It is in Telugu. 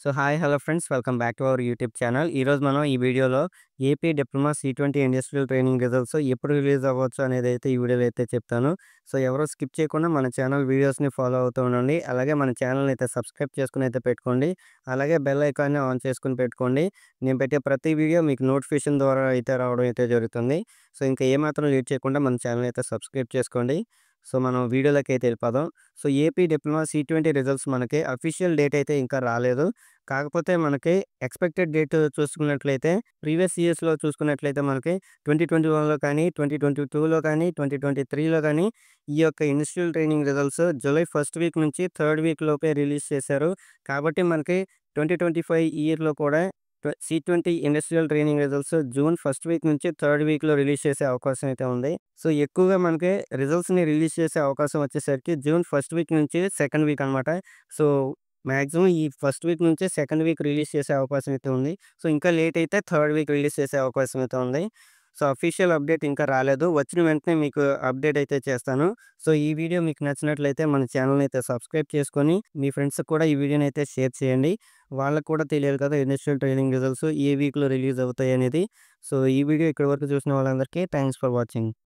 So hi hello friends welcome back to our YouTube channel. ఈరోజు మనం ఈ వీడియోలో AP diploma C20 industrial training results ఎప్పుడు రిలీజ్ అవ్వచ్చు అనేది అయితే ఈ వీడియోలో అయితే చెప్తాను. సో ఎవరు స్కిప్ చేయకుండా మన ఛానల్ వీడియోస్ని ఫాలో అవుతూ ఉండండి. అలాగే మన ఛానల్ని అయితే సబ్స్క్రైబ్ చేసుకుని అయితే పెట్టుకోండి. అలాగే బెల్ ఐకాన్ని ఆన్ చేసుకుని పెట్టుకోండి. నేను పెట్టే ప్రతి వీడియో మీకు నోటిఫికేషన్ ద్వారా అయితే రావడం అయితే జరుగుతుంది. సో ఇంకా ఏమాత్రం లేట్ చేయకుండా మన ఛానల్ అయితే సబ్స్క్రైబ్ చేసుకోండి. సో మనం వీడియోలోకి అయితే వెళ్ళిపోదాం. So AP diploma C20 results మనకి అఫీషియల్ డేట్ అయితే ఇంకా రాలేదు. కాకపోతే మనకి ఎక్స్‌పెక్టెడ్ డేట్ చూసుకున్నట్లయితే ప్రీవియస్ ఇయర్స్‌లో చూసుకున్నట్లయితే మనకి 2021లో కానీ, 2022లో కానీ, 2023లో కానీ ఈ యొక్క initial training results July first week నుంచి థర్డ్ వీక్ లోపే రిలీజ్ చేశారు. కాబట్టి మనకి 2025 ఇయర్‌లో కూడా C20 industrial training results June first week నుంచి థర్డ్ వీక్‌లో రిలీజ్ చేసే అవకాశం అయితే ఉంది. సో ఎక్కువగా మనకి రిజల్ట్స్‌ని రిలీజ్ చేసే అవకాశం వచ్చేసరికి జూన్ ఫస్ట్ వీక్ నుంచి సెకండ్ వీక్ అనమాట. సో మాక్సిమం ఈ ఫస్ట్ వీక్ నుంచే సెకండ్ వీక్ రిలీజ్ చేసే అవకాశం అయితే ఉంది. సో ఇంకా లేట్ అయితే థర్డ్ వీక్ రిలీజ్ చేసే అవకాశం అయితే ఉంది. సో అఫీషియల్ అప్డేట్ ఇంకా రాలేదు. వచ్చిన వెంటనే మీకు అప్డేట్ అయితే చేస్తాను. సో ఈ వీడియో మీకు నచ్చినట్లయితే మన ఛానల్‌ని అయితే సబ్స్క్రైబ్ చేసుకొని మీ ఫ్రెండ్స్‌కి కూడా ఈ వీడియోని అయితే షేర్ చేయండి. వాళ్ళకి కూడా తెలియాలి కదా ఇనిషియల్ ట్రైనింగ్ రిజల్ట్స్ ఏ వీక్‌లో రిలీజ్ అవుతాయి అనేది. సో ఈ వీడియో ఇక్కడి వరకు చూసిన వాళ్ళందరికీ థాంక్స్ ఫర్ వాచింగ్.